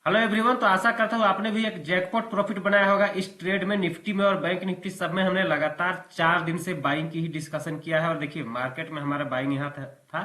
Hello everyone. तो आशा करता हूँ आपने भी एक जैकपॉट प्रॉफिट बनाया होगा इस ट्रेड में। निफ्टी में और बैंक निफ्टी सब में हमने लगातार 4 दिन से बाइंग की ही डिस्कशन किया है। और देखिए मार्केट में हमारा बाइंग यहाँ था।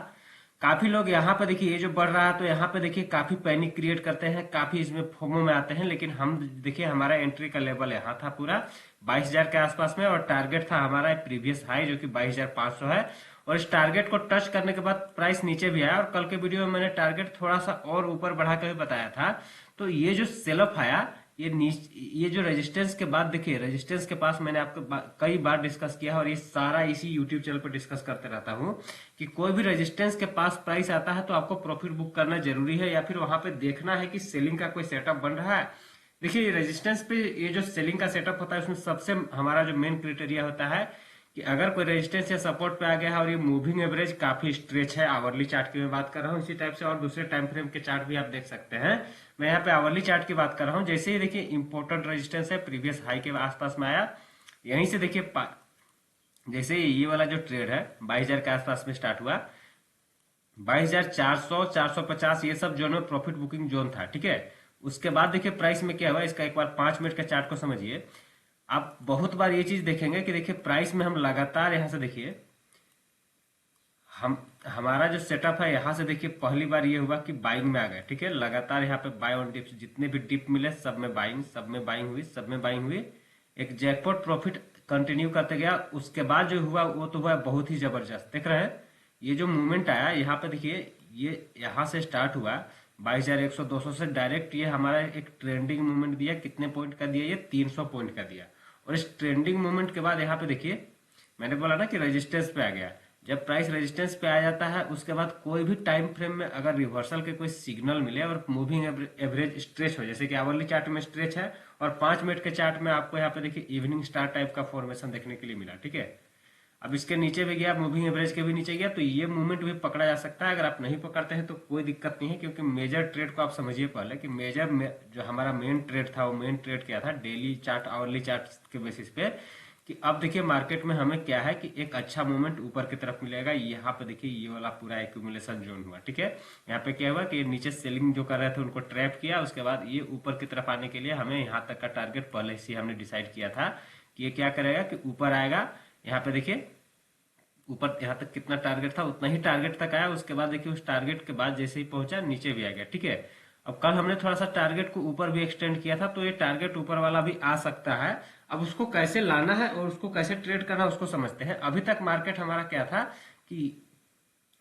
काफी लोग यहाँ पे देखिए ये जो बढ़ रहा है तो यहाँ पे देखिए काफी पैनिक क्रिएट करते हैं, काफी इसमें फोमो में आते हैं। लेकिन हम देखिए हमारा एंट्री का लेवल यहाँ था पूरा 22,000 के आसपास में, और टारगेट था हमारा प्रीवियस हाई जो कि 22,500 है। और इस टारगेट को टच करने के बाद प्राइस नीचे भी आया, और कल के वीडियो में मैंने टारगेट थोड़ा सा और ऊपर बढ़ा कर भी बताया था। तो ये जो सेल ऑफ आया, ये जो रेजिस्टेंस के बाद देखिए, रेजिस्टेंस के पास मैंने आपको कई बार डिस्कस किया है, और ये सारा इसी यूट्यूब चैनल पर डिस्कस करते रहता हूँ कि कोई भी रेजिस्टेंस के पास प्राइस आता है तो आपको प्रॉफिट बुक करना जरूरी है, या फिर वहां पे देखना है कि सेलिंग का कोई सेटअप बन रहा है। देखिए ये रेजिस्टेंस पे ये जो सेलिंग का सेटअप होता है उसमें सबसे हमारा जो मेन क्राइटेरिया होता है कि अगर कोई रेजिस्टेंस या सपोर्ट पे आ गया है और ये मूविंग एवरेज काफी स्ट्रेच है, आवरली चार्ट की मैं बात कर रहा हूँ, इसी टाइप से और दूसरे टाइम फ्रेम के चार्ट भी आप देख सकते हैं। मैं यहाँ पे आवरली चार्ट की बात कर रहा हूँ। जैसे ही देखिए इंपॉर्टेंट रेजिस्टेंस है प्रीवियस हाई के आसपास में आया, यहीं से देखिए जैसे ये वाला जो ट्रेड है 22,000 के आसपास में स्टार्ट हुआ, 22,400 450 ये सब जोन में प्रॉफिट बुकिंग जोन था, ठीक है। उसके बाद देखिए प्राइस में क्या हुआ, इसका एक बार 5 मिनट के चार्ट को समझिए। आप बहुत बार ये चीज देखेंगे कि देखिए प्राइस में हम लगातार यहाँ से देखिए हम हमारा जो सेटअप है यहाँ से देखिए पहली बार ये हुआ कि बाइंग में आ गए, ठीक है। लगातार यहाँ पे बाय ऑन डिप्स, जितने भी डिप मिले सब में बाइंग, सब में बाइंग हुई, सब में बाइंग हुई। एक जैकपॉट प्रॉफिट कंटिन्यू करते गया। उसके बाद जो हुआ वो तो हुआ बहुत ही जबरदस्त, देख रहे हैं। ये जो मूवमेंट आया यहाँ पे देखिए, ये यहाँ से स्टार्ट हुआ 22,100 200 से डायरेक्ट ये हमारा एक ट्रेंडिंग मूवमेंट दिया। कितने पॉइंट का दिया? ये 300 पॉइंट का दिया। और इस ट्रेंडिंग मूवमेंट के बाद यहाँ पे देखिए मैंने बोला ना कि रेजिस्टेंस पे आ गया। जब प्राइस रेजिस्टेंस पे आ जाता है उसके बाद कोई भी टाइम फ्रेम में अगर रिवर्सल के कोई सिग्नल मिले और मूविंग एवरेज स्ट्रेच हो, जैसे कि आवरली चार्ट में स्ट्रेच है और 5 मिनट के चार्ट में आपको यहाँ पे देखिए इवनिंग स्टार टाइप का फॉर्मेशन देखने के लिए मिला, ठीक है। अब इसके नीचे भी गया, मूविंग एवरेज के भी नीचे गया, तो ये मूवमेंट भी पकड़ा जा सकता है। अगर आप नहीं पकड़ते हैं तो कोई दिक्कत नहीं है, क्योंकि मेजर ट्रेड को आप समझिए पहले कि जो हमारा मेन ट्रेड था वो मेन ट्रेड क्या था, डेली चार्ट आवरली चार्ट के बेसिस पे। कि अब देखिए मार्केट में हमें क्या है कि एक अच्छा मूवमेंट ऊपर की तरफ मिलेगा। यहाँ पे देखिए ये वाला पूरा एक्यूमुलेशन जोन हुआ, ठीक है। यहाँ पे क्या हुआ कि नीचे सेलिंग जो कर रहे थे उनको ट्रैप किया, उसके बाद ये ऊपर की तरफ आने के लिए हमें यहाँ तक का टारगेट पहले से हमने डिसाइड किया था कि ये क्या करेगा कि ऊपर आएगा। यहाँ पे देखिए ऊपर यहाँ तक कितना टारगेट था उतना ही टारगेट तक आया। उसके बाद देखिए उस टारगेट के बाद जैसे ही पहुंचा नीचे भी आ गया, ठीक है। अब कल हमने थोड़ा सा टारगेट को ऊपर भी एक्सटेंड किया था, तो ये टारगेट ऊपर वाला भी आ सकता है। अब उसको कैसे लाना है और उसको कैसे ट्रेड करना है उसको समझते हैं। अभी तक मार्केट हमारा क्या था कि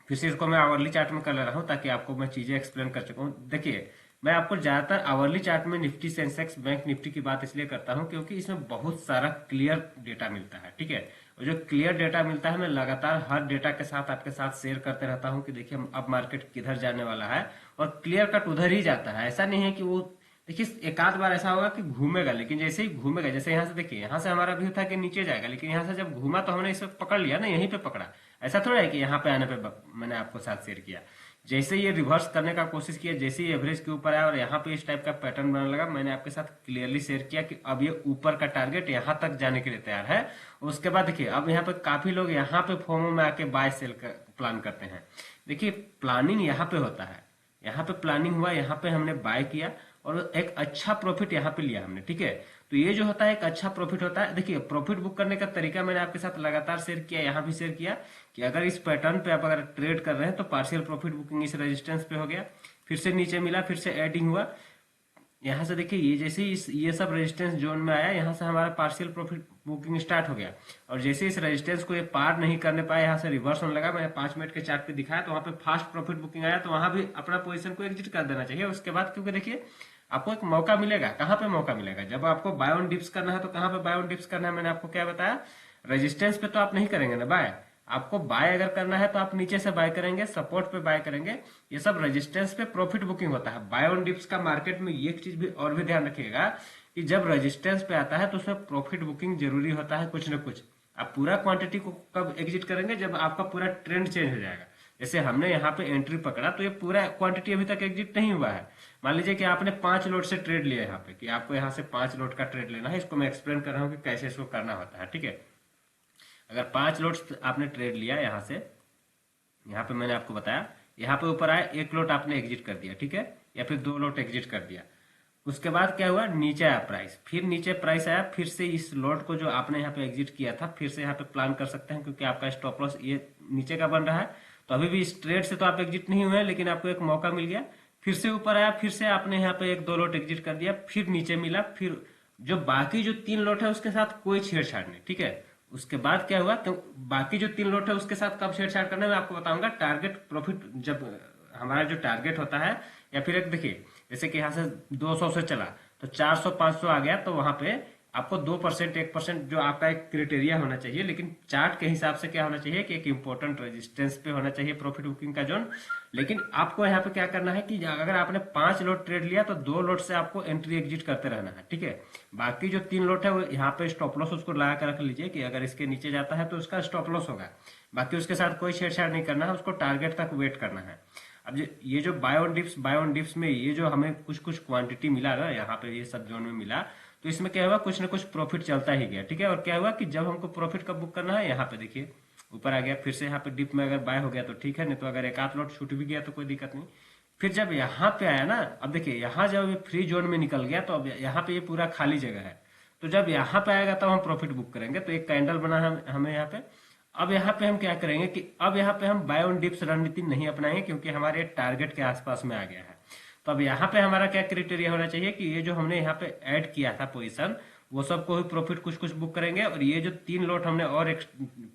फिर से इसको मैं आवरली चार्ट में कर ले रहा हूँ ताकि आपको मैं चीजें एक्सप्लेन कर सकूँ। देखिए मैं आपको ज्यादातर आवरली चार्ट में निफ्टी सेंसेक्स बैंक निफ्टी की बात इसलिए करता हूँ क्योंकि इसमें बहुत सारा क्लियर डेटा मिलता है, ठीक है। और जो क्लियर डेटा मिलता है मैं लगातार हर डेटा के साथ आपके साथ शेयर करते रहता हूँ कि देखिए अब मार्केट किधर जाने वाला है, और क्लियर कट उधर ही जाता है। ऐसा नहीं है कि वो देखिए एक आध बार ऐसा होगा कि घूमेगा, लेकिन जैसे ही घूमेगा, जैसे यहाँ से देखिए यहाँ से हमारा व्यू था कि नीचे जाएगा, लेकिन यहाँ से जब घूमा तो हमने इसे पकड़ लिया ना, यहीं पे पकड़ा। ऐसा थोड़ा है कि यहाँ पे आने पे मैंने आपको साथ शेयर किया। जैसे ये रिवर्स करने का कोशिश किया, जैसे ही एवरेज के ऊपर आया और यहाँ पे इस टाइप का पैटर्न बनने लगा, मैंने आपके साथ क्लियरली शेयर किया कि अब ये ऊपर का टारगेट यहाँ तक जाने के लिए तैयार है। उसके बाद देखिए अब यहाँ पे काफी लोग यहाँ पे फोमो में आके बाय सेल प्लान करते हैं। देखिए प्लानिंग यहाँ पे होता है, यहाँ पे प्लानिंग हुआ, यहाँ पे हमने बाय किया और एक अच्छा प्रॉफिट यहाँ पे लिया हमने, ठीक है। तो ये जो होता है एक अच्छा प्रॉफिट होता है। देखिए प्रॉफिट बुक करने का तरीका मैंने आपके साथ लगातार शेयर किया, यहाँ भी शेयर किया कि अगर इस पैटर्न पे आप अगर ट्रेड कर रहे हैं तो पार्शियल प्रॉफिट बुकिंग इस रेजिस्टेंस पे हो गया, फिर से नीचे मिला, फिर से एडिंग हुआ। यहाँ से देखिए ये जैसे ही ये सब रेजिस्टेंस जोन में आया, यहाँ से हमारा पार्शियल प्रॉफिट बुकिंग स्टार्ट हो गया। और जैसे इस रेजिस्टेंस को ये पार नहीं करने पाया, यहाँ से रिवर्स होने लगा, मैंने 5 मिनट के चार्ट पे दिखाया, तो वहां पे फास्ट प्रॉफिट बुकिंग आया, तो वहां भी अपना पोजीशन को एग्जिट कर देना चाहिए उसके बाद। क्योंकि देखिए आपको एक मौका मिलेगा, कहाँ पे मौका मिलेगा, जब आपको बाय ऑन डिप्स करना है तो कहाँ पे बाय ऑन डिप्स करना है, मैंने आपको क्या बताया। रेजिस्टेंस पे तो आप नहीं करेंगे ना बाय, आपको बाय अगर करना है तो आप नीचे से बाय करेंगे, सपोर्ट पे बाय करेंगे। ये सब रेजिस्टेंस पे प्रॉफिट बुकिंग होता है। बाय ऑन डिप्स का मार्केट में ये चीज भी और भी ध्यान रखिएगा कि जब रेजिस्टेंस पे आता है तो उसमें प्रॉफिट बुकिंग जरूरी होता है कुछ ना कुछ। आप पूरा क्वांटिटी को कब एग्जिट करेंगे, जब आपका पूरा ट्रेंड चेंज हो जाएगा। जैसे हमने यहाँ पे एंट्री पकड़ा तो ये पूरा क्वांटिटी अभी तक एग्जिट नहीं हुआ है। मान लीजिए कि आपने 5 लोट से ट्रेड लिया यहाँ पे, कि आपको यहाँ से 5 लोट का ट्रेड लेना है, इसको मैं एक्सप्लेन कर रहा हूँ कि कैसे इसको करना होता है, ठीक है। अगर 5 लोट आपने ट्रेड लिया यहाँ से, यहाँ पे मैंने आपको बताया, यहाँ पे ऊपर आया 1 लोट आपने एग्जिट कर दिया, ठीक है, या फिर 2 लोट एग्जिट कर दिया। उसके बाद क्या हुआ, नीचे आया प्राइस, फिर नीचे प्राइस आया, फिर से इस लोड को जो आपने यहाँ पे एग्जिट किया था फिर से यहाँ पे प्लान कर सकते हैं, क्योंकि आपका स्टॉप लॉस ये नीचे का बन रहा है। तो अभी भी इस ट्रेड से तो आप एग्जिट नहीं हुए हैं, लेकिन आपको एक मौका मिल गया, फिर से ऊपर आया, फिर से आपने यहाँ पे एक दो लोट एग्जिट कर दिया, फिर नीचे मिला, फिर जो बाकी जो तीन लोट है उसके साथ कोई छेड़छाड़ नहीं, ठीक है। उसके बाद क्या हुआ, तो बाकी जो तीन लोट है उसके साथ कब छेड़छाड़ करना है मैं आपको बताऊंगा। टारगेट प्रॉफिट जब हमारा जो टारगेट होता है, या फिर एक देखिए जैसे कि यहाँ से 200 से चला तो 400 500 आ गया, तो वहां पे आपको 2% 1% जो आपका एक क्राइटेरिया होना चाहिए, लेकिन चार्ट के हिसाब से क्या होना चाहिए कि एक इंपॉर्टेंट रेजिस्टेंस पे होना चाहिए प्रॉफिट बुकिंग का जोन। लेकिन आपको यहाँ पे क्या करना है कि अगर आपने 5 लोट ट्रेड लिया तो 2 लोट से आपको एंट्री एग्जिट करते रहना है, ठीक है। बाकी जो 3 लोट है वो यहाँ पे स्टॉप लॉस उसको लगा कर रख लीजिए कि अगर इसके नीचे जाता है तो उसका स्टॉप लॉस होगा, बाकी उसके साथ कोई छेड़छाड़ नहीं करना है, उसको टारगेट तक वेट करना है। अब ये जो बाय ऑन डिप्स में ये जो हमें कुछ कुछ क्वांटिटी मिला ना यहाँ पे ये सब जोन में मिला, तो इसमें क्या हुआ, कुछ ना कुछ प्रॉफिट चलता ही गया, ठीक है। और क्या हुआ कि जब हमको प्रॉफिट कब बुक करना है, यहाँ पे देखिए ऊपर आ गया, फिर से यहाँ पे डिप में अगर बाय हो गया तो ठीक है, नहीं तो अगर एक आध लॉट छूट भी गया तो कोई दिक्कत नहीं। फिर जब यहाँ पे आया ना, अब देखिए यहाँ जब ये फ्री जोन में निकल गया तो अब यहाँ पे ये पूरा खाली जगह है, तो जब यहाँ पे आएगा तब हम प्रॉफिट बुक करेंगे। तो एक कैंडल बना है हमें यहाँ पे। अब यहाँ पे हम क्या करेंगे कि अब यहाँ पे हम बाय ऑन डिप्स रणनीति नहीं अपनाएंगे, क्योंकि हमारे टारगेट के आसपास में आ गया है। तो अब यहाँ पे हमारा क्या क्राइटेरिया होना चाहिए कि ये जो हमने यहाँ पे ऐड किया था पोजीशन, वो सबको ही प्रॉफिट कुछ कुछ बुक करेंगे, और ये जो 3 लोट हमने और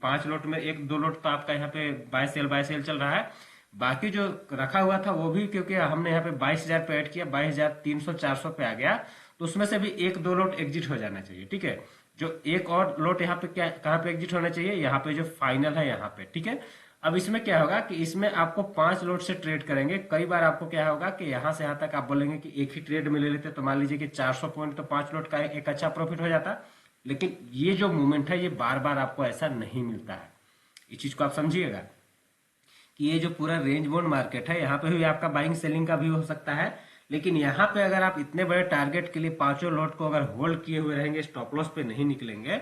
5 लोट में 1 2 लोट तो आपका यहाँ पे बाय सेल चल रहा है, बाकी जो रखा हुआ था वो भी, क्योंकि हमने यहाँ पे 22,000 पे ऐड किया, 22,300 400 पे आ गया, तो उसमें से भी 1 2 लोट एग्जिट हो जाना चाहिए, ठीक है। जो एक और लोट यहाँ पे क्या कहाँ पे एग्जिट होना चाहिए, यहाँ पे जो फाइनल है यहाँ पे, ठीक है। अब इसमें क्या होगा कि इसमें आपको 5 लोट से ट्रेड करेंगे। कई बार आपको क्या होगा कि यहाँ से यहाँ तक आप बोलेंगे कि एक ही ट्रेड में ले लेते, तो मान लीजिए कि 400 पॉइंट तो 5 लोट का एक अच्छा प्रॉफिट हो जाता। लेकिन ये जो मूवमेंट है ये बार बार आपको ऐसा नहीं मिलता है, इस चीज को आप समझिएगा कि ये जो पूरा रेंज बाउंड मार्केट है, यहाँ पे भी आपका बाइंग सेलिंग का भी हो सकता है, लेकिन यहाँ पे अगर आप इतने बड़े टारगेट के लिए पांचों लॉट को अगर होल्ड किए हुए रहेंगे, स्टॉप लॉस पे नहीं निकलेंगे,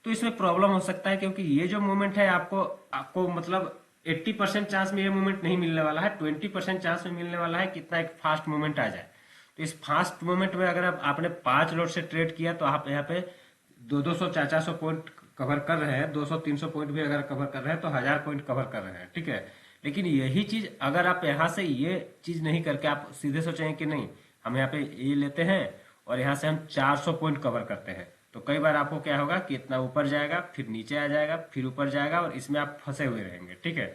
तो इसमें प्रॉब्लम हो सकता है। क्योंकि ये जो मूवमेंट है आपको आपको मतलब 80% चांस में ये मूवमेंट नहीं मिलने वाला है, 20% चांस में मिलने वाला है कितना एक फास्ट मूवमेंट आ जाए। तो इस फास्ट मूवमेंट में अगर आपने 5 लॉट से ट्रेड किया तो आप यहाँ पे 200 400 पॉइंट कवर कर रहे हैं, 200 300 पॉइंट भी अगर कवर कर रहे हैं तो 1000 पॉइंट कवर कर रहे हैं, ठीक है। लेकिन यही चीज अगर आप यहाँ से ये चीज नहीं करके आप सीधे सोचेंगे कि नहीं हम यहाँ पे ये लेते हैं और यहाँ से हम 400 पॉइंट कवर करते हैं, तो कई बार आपको क्या होगा कि इतना ऊपर जाएगा, फिर नीचे आ जाएगा, फिर ऊपर जाएगा, और इसमें आप फंसे हुए रहेंगे, ठीक है।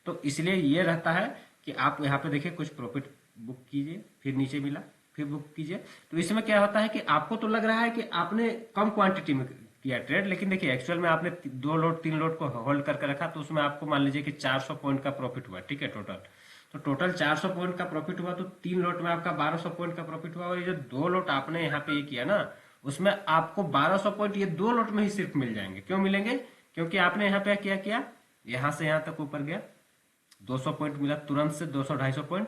तो इसलिए ये रहता है कि आप यहाँ पे देखिए कुछ प्रॉफिट बुक कीजिए, फिर नीचे मिला, फिर बुक कीजिए। तो इसमें क्या होता है कि आपको तो लग रहा है कि आपने कम क्वांटिटी में किया ट्रेड, लेकिन देखिए एक्चुअल में आपने 2 लोट 3 लोट को होल्ड करके रखा, तो उसमें आपको मान लीजिए कि 400 पॉइंट का प्रॉफिट हुआ, ठीक है टोटल। तो टोटल 400 पॉइंट का प्रॉफिट हुआ, तो 3 लोट में आपका 1200 पॉइंट का प्रॉफिट हुआ, और ये जो 2 लोट आपने यहाँ पे ये किया ना, उसमें आपको 1200 पॉइंट ये 2 लोट में ही सिर्फ मिल जाएंगे। क्यों मिलेंगे? क्योंकि आपने यहाँ पे क्या किया, यहाँ से यहाँ तक ऊपर गया, 200 पॉइंट मिला तुरंत से, 200 250 पॉइंट,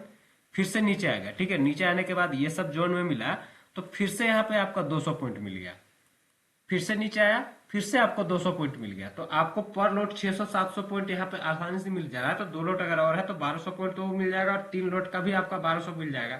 फिर से नीचे आ गया, ठीक है। नीचे आने के बाद ये सब जोन में मिला, तो फिर से यहाँ पे आपका 200 पॉइंट मिल गया, फिर से नीचे आया, फिर से आपको 200 पॉइंट मिल गया, तो आपको पर लोट 600 700 पॉइंट यहाँ पे आसानी से मिल जा रहा है। तो 2 लोट अगर और है तो 1200 पॉइंट तो मिल जाएगा, और 3 लोट का भी आपका 1200 मिल जाएगा।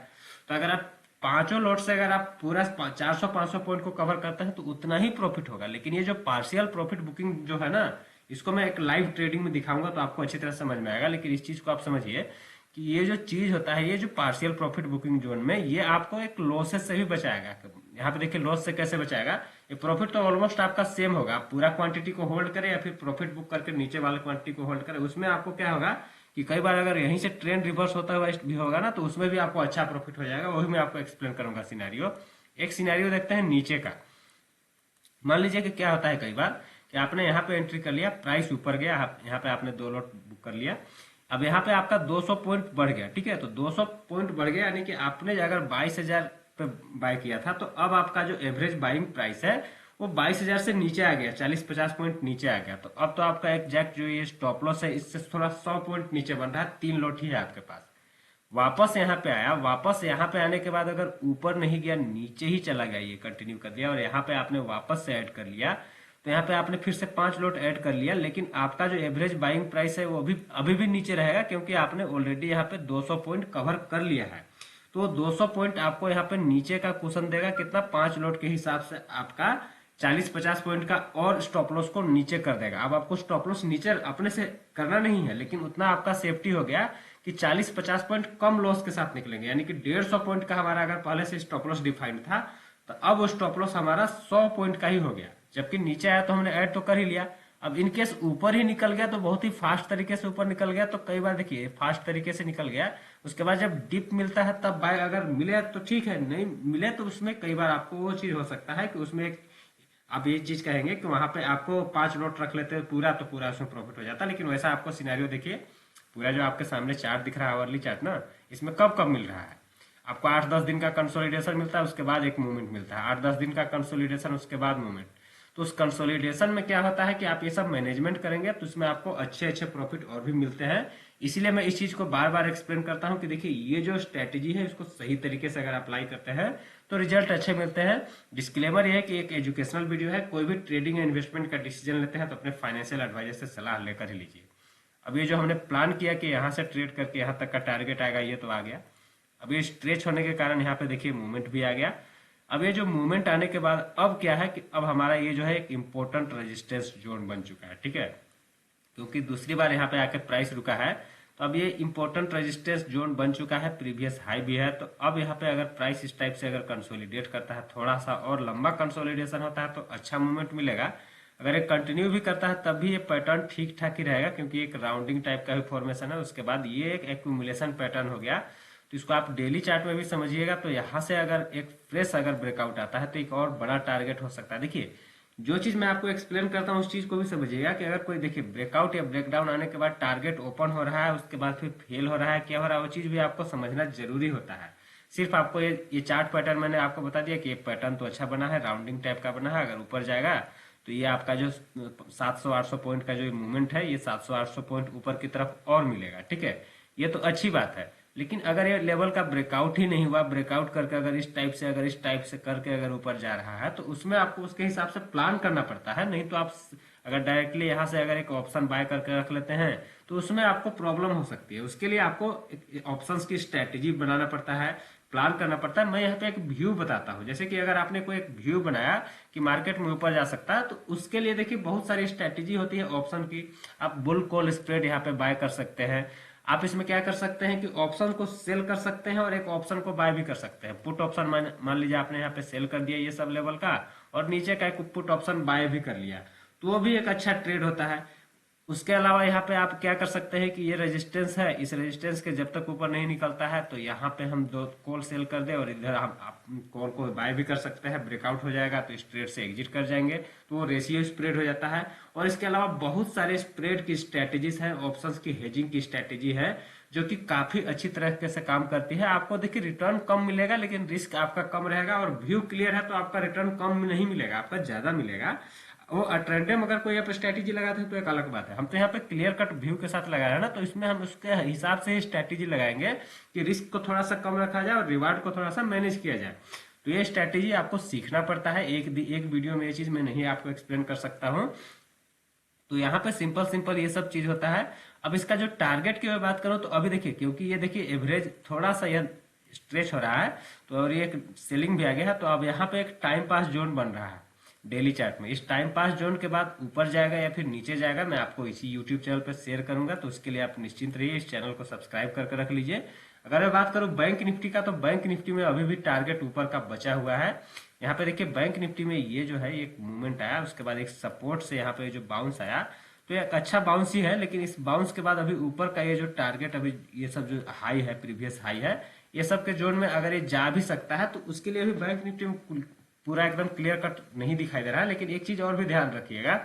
तो अगर आप पांचों लोट से अगर आप पूरा 400 500 पॉइंट को कवर करते हैं तो उतना ही प्रॉफिट होगा। लेकिन ये जो पार्शियल प्रॉफिट बुकिंग जो है ना, इसको मैं एक लाइव ट्रेडिंग में दिखाऊंगा तो आपको अच्छी तरह समझ में आएगा। लेकिन इस चीज को आप समझिए कि ये जो चीज होता है, ये जो पार्शियल प्रॉफिट बुकिंग जोन में, ये आपको एक लॉसेस से भी बचाएगा। यहाँ पे देखिए लॉस से कैसे बचाएगा, ये प्रॉफिट तो ऑलमोस्ट आपका सेम होगा, आप पूरा क्वांटिटी को होल्ड करें या फिर प्रॉफिट बुक करके नीचे वाले क्वांटिटी को होल्ड करें, उसमें आपको क्या होगा कि कई बार अगर यहीं से ट्रेंड रिवर्स होता हुआ भी होगा ना, तो उसमें भी आपको अच्छा प्रॉफिट हो जाएगा। वही मैं आपको एक्सप्लेन करूंगा सिनेरियो। एक सिनेरियो देखते हैं नीचे का। मान लीजिए कि क्या होता है कई बार कि आपने यहाँ पे एंट्री कर लिया, प्राइस ऊपर गया, यहाँ पे आपने 2 लॉट बुक कर लिया, अब यहाँ पे आपका 200 पॉइंट बढ़ गया, ठीक है। तो 200 पॉइंट बढ़ गया, यानी कि आपने अगर 22,000 पे बाय किया था, तो अब आपका जो एवरेज बाइंग प्राइस है वो 22,000 से नीचे आ गया, 40-50 पॉइंट नीचे आ गया। तो अब तो आपका एग्जैक्ट जो ये स्टॉप लॉस है इससे थोड़ा 100 पॉइंट नीचे बन रहा है, 3 लॉट ही है आपके पास। वापस यहाँ पे आया, वापस यहाँ पे आने के बाद अगर ऊपर नहीं गया, नीचे ही चला गया, ये कंटिन्यू कर दिया, और यहाँ पे आपने वापस से ऐड कर लिया, तो यहाँ पे आपने फिर से 5 लॉट ऐड कर लिया, लेकिन आपका जो एवरेज बाइंग प्राइस है वो अभी भी नीचे रहेगा, क्योंकि आपने ऑलरेडी यहाँ पे 200 पॉइंट कवर कर लिया है। तो 200 पॉइंट आपको यहाँ पे नीचे का कुशन देगा कितना, 5 लॉट के हिसाब से आपका 40-50 पॉइंट का और स्टॉप लॉस को नीचे कर देगा। अब आपको स्टॉप लॉस नीचे अपने से करना नहीं है, लेकिन उतना आपका सेफ्टी हो गया कि 40-50 पॉइंट कम लॉस के साथ निकलेंगे। यानी कि 150 पॉइंट का हमारा अगर पहले से स्टॉप लॉस डिफाइंड था, तो अब वो स्टॉप लॉस हमारा 100 पॉइंट का ही हो गया। जबकि नीचे आया तो हमने ऐड तो कर ही लिया। अब इनकेस ऊपर ही निकल गया तो बहुत ही फास्ट तरीके से ऊपर निकल गया, तो कई बार देखिए फास्ट तरीके से निकल गया, उसके बाद जब डिप मिलता है तब बाय अगर मिले तो ठीक है, नहीं मिले तो उसमें कई बार आपको वो चीज हो सकता है कि उसमें एक आप ये चीज कहेंगे कि वहां पे आपको 5 लॉट रख लेते हैं पूरा, तो पूरा उसमें प्रॉफिट हो जाता। लेकिन वैसा आपको सिनेरियो देखिए, पूरा जो आपके सामने चार्ट दिख रहा है आवरली चार्ट ना, इसमें कब कब मिल रहा है आपको, 8-10 दिन का कंसोलिडेशन मिलता है, उसके बाद एक मूवमेंट मिलता है, 8-10 दिन का कंसोलिडेशन, उसके बाद मूवमेंट। तो उस कंसोलिडेशन में क्या होता है कि आप ये सब मैनेजमेंट करेंगे तो उसमें आपको अच्छे अच्छे प्रॉफिट और भी मिलते हैं। इसीलिए मैं इस चीज को बार बार एक्सप्लेन करता हूं कि देखिए ये जो स्ट्रेटेजी है इसको सही तरीके से अगर अप्लाई करते हैं तो रिजल्ट अच्छे मिलते हैं। डिस्क्लेमर ये है कि एक एजुकेशनल वीडियो है, कोई भी ट्रेडिंग या इन्वेस्टमेंट का डिसीजन लेते हैं तो अपने फाइनेंशियल एडवाइजर से सलाह लेकर ही लीजिए। अब ये जो हमने प्लान किया कि यहाँ से ट्रेड करके यहाँ तक का टारगेट आएगा, ये तो आ गया। अब ये स्ट्रेच होने के कारण यहाँ पे देखिए मूवमेंट भी आ गया। अब ये जो मूवमेंट आने के बाद अब क्या है कि अब हमारा ये जो है एक इंपॉर्टेंट रेजिस्टेंस जोन बन चुका है, ठीक है, क्योंकि दूसरी बार यहाँ पे आके प्राइस रुका है, तो अब ये इंपॉर्टेंट रेजिस्टेंस जोन बन चुका है, प्रीवियस हाई भी है। तो अब यहाँ पे अगर प्राइस इस टाइप से अगर कंसोलिडेट करता है, थोड़ा सा और लंबा कंसोलिडेशन होता है तो अच्छा मूवमेंट मिलेगा। अगर ये कंटिन्यू भी करता है तब भी ये पैटर्न ठीक ठाक ही रहेगा, क्योंकि एक राउंडिंग टाइप का भी फॉर्मेशन है। उसके बाद ये एक एक्यूमुलेशन पैटर्न हो गया, तो इसको आप डेली चार्ट में भी समझिएगा। तो यहाँ से अगर एक फ्रेश अगर ब्रेकआउट आता है तो एक और बड़ा टारगेट हो सकता है। देखिए जो चीज मैं आपको एक्सप्लेन करता हूँ उस चीज को भी समझिएगा कि अगर कोई देखिए ब्रेकआउट या ब्रेकडाउन आने के बाद टारगेट ओपन हो रहा है, उसके बाद फिर फेल हो रहा है, क्या हो रहा है, वो चीज भी आपको समझना जरूरी होता है। सिर्फ आपको ये चार्ट पैटर्न मैंने आपको बता दिया कि ये पैटर्न तो अच्छा बना है, राउंडिंग टाइप का बना है, अगर ऊपर जाएगा तो ये आपका जो 700-800 पॉइंट का जो मूवमेंट है, ये 700-800 पॉइंट ऊपर की तरफ और मिलेगा, ठीक है, ये तो अच्छी बात है। लेकिन अगर ये लेवल का ब्रेकआउट ही नहीं हुआ, ब्रेकआउट करके अगर इस टाइप से करके अगर ऊपर जा रहा है, तो उसमें आपको उसके हिसाब से प्लान करना पड़ता है। नहीं तो आप अगर डायरेक्टली यहाँ से अगर एक ऑप्शन बाय करके रख लेते हैं तो उसमें आपको प्रॉब्लम हो सकती है। उसके लिए आपको ऑप्शंस की स्ट्रेटेजी बनाना पड़ता है, प्लान करना पड़ता है। मैं यहाँ पे एक व्यू बताता हूँ, जैसे कि अगर आपने कोई एक व्यू बनाया कि मार्केट में ऊपर जा सकता है, तो उसके लिए देखिए बहुत सारी स्ट्रेटेजी होती है ऑप्शन की। आप बुल कॉल स्प्रेड यहाँ पे बाय कर सकते हैं। आप इसमें क्या कर सकते हैं कि ऑप्शन को सेल कर सकते हैं और एक ऑप्शन को बाय भी कर सकते हैं। पुट ऑप्शन मान लीजिए आपने यहाँ पे सेल कर दिया ये सब लेवल का, और नीचे का एक पुट ऑप्शन बाय भी कर लिया, तो वो भी एक अच्छा ट्रेड होता है। उसके अलावा यहाँ पे आप क्या कर सकते हैं कि ये रेजिस्टेंस है, इस रेजिस्टेंस के जब तक ऊपर नहीं निकलता है तो यहाँ पे हम 2 कॉल सेल कर दे, और इधर हम कॉल को बाय भी कर सकते हैं। ब्रेकआउट हो जाएगा तो इस ट्रेड से एग्जिट कर जाएंगे, तो वो रेशियो स्प्रेड हो जाता है। और इसके अलावा बहुत सारे स्प्रेड की स्ट्रेटेजीज है, ऑप्शंस की हेजिंग की स्ट्रेटेजी है, जो कि काफी अच्छी तरीके से काम करती है। आपको देखिए रिटर्न कम मिलेगा, लेकिन रिस्क आपका कम रहेगा, और व्यू क्लियर है तो आपका रिटर्न कम नहीं मिलेगा, आपका ज्यादा मिलेगा। वो ट्रेंडम अगर कोई आप स्ट्रेटेजी लगाते हैं तो एक अलग बात है। हम तो यहाँ पे क्लियर कट व्यू के साथ लगा रहे हैं ना, तो इसमें हम उसके हिसाब से ही स्ट्रेटेजी लगाएंगे कि रिस्क को थोड़ा सा कम रखा जाए और रिवार्ड को थोड़ा सा मैनेज किया जाए। तो ये स्ट्रेटेजी आपको सीखना पड़ता है, एक वीडियो में ये चीज मैं नहीं आपको एक्सप्लेन कर सकता हूँ। तो यहाँ पे सिंपल ये सब चीज होता है। अब इसका जो टारगेट की मैं बात करूं तो अभी देखिए, क्योंकि ये देखिए एवरेज थोड़ा सा यह स्ट्रेच हो रहा है, तो और ये एक सेलिंग भी आ गया है, तो अब यहाँ पे एक टाइम पास जोन बन रहा है डेली चार्ट में। इस टाइम पास जोन के बाद ऊपर जाएगा या फिर नीचे जाएगा, मैं आपको इसी यूट्यूब चैनल पर शेयर करूंगा, तो उसके लिए आप निश्चिंत रहिए, इस चैनल को सब्सक्राइब करके रख लीजिए। अगर मैं बात करूं बैंक निफ्टी का, तो बैंक निफ्टी में अभी भी टारगेट ऊपर का बचा हुआ है। यहाँ पे देखिए बैंक निफ्टी में ये जो है एक मूवमेंट आया, उसके बाद एक सपोर्ट से यहाँ पे जो बाउंस आया, तो एक अच्छा बाउंस ही है। लेकिन इस बाउंस के बाद अभी ऊपर का ये जो टारगेट, अभी ये सब जो हाई है, प्रीवियस हाई है, ये सब के जोन में अगर ये जा भी सकता है, तो उसके लिए अभी बैंक निफ्टी में पूरा एकदम क्लियर कट नहीं दिखाई दे रहा है। लेकिन एक चीज और भी ध्यान रखिएगा,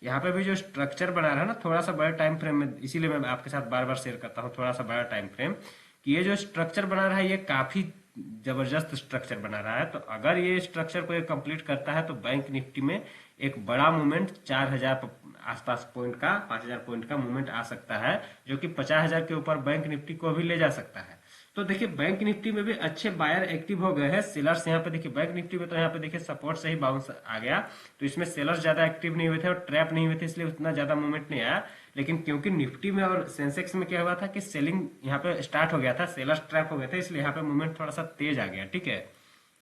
यहाँ पे भी जो स्ट्रक्चर बना रहा है ना थोड़ा सा बड़ा टाइम फ्रेम में, इसीलिए मैं आपके साथ बार बार शेयर करता हूँ थोड़ा सा बड़ा टाइम फ्रेम, कि ये जो स्ट्रक्चर बना रहा है ये काफी जबरदस्त स्ट्रक्चर बना रहा है। तो अगर ये स्ट्रक्चर को ये कंप्लीट करता है तो बैंक निफ्टी में एक बड़ा मूवमेंट 4000 आसपास पॉइंट का, 5000 पॉइंट का मूवमेंट आ सकता है, जो कि 50,000 के ऊपर बैंक निफ्टी को भी ले जा सकता है। तो देखिए बैंक निफ्टी में भी अच्छे बायर एक्टिव हो गए हैं। सेलर्स यहाँ पे देखिए बैंक निफ्टी में तो यहाँ पे देखिए सपोर्ट से ही बाउंस आ गया, तो इसमें सेलर्स ज्यादा एक्टिव नहीं हुए थे और ट्रैप नहीं हुए थे, इसलिए उतना ज्यादा मूवमेंट नहीं आया। लेकिन क्योंकि निफ्टी में और सेंसेक्स में क्या हुआ था कि सेलिंग यहाँ पे स्टार्ट हो गया था, सेलर्स ट्रैप हो गए थे, इसलिए यहाँ पे मूवमेंट थोड़ा सा तेज आ गया, ठीक है।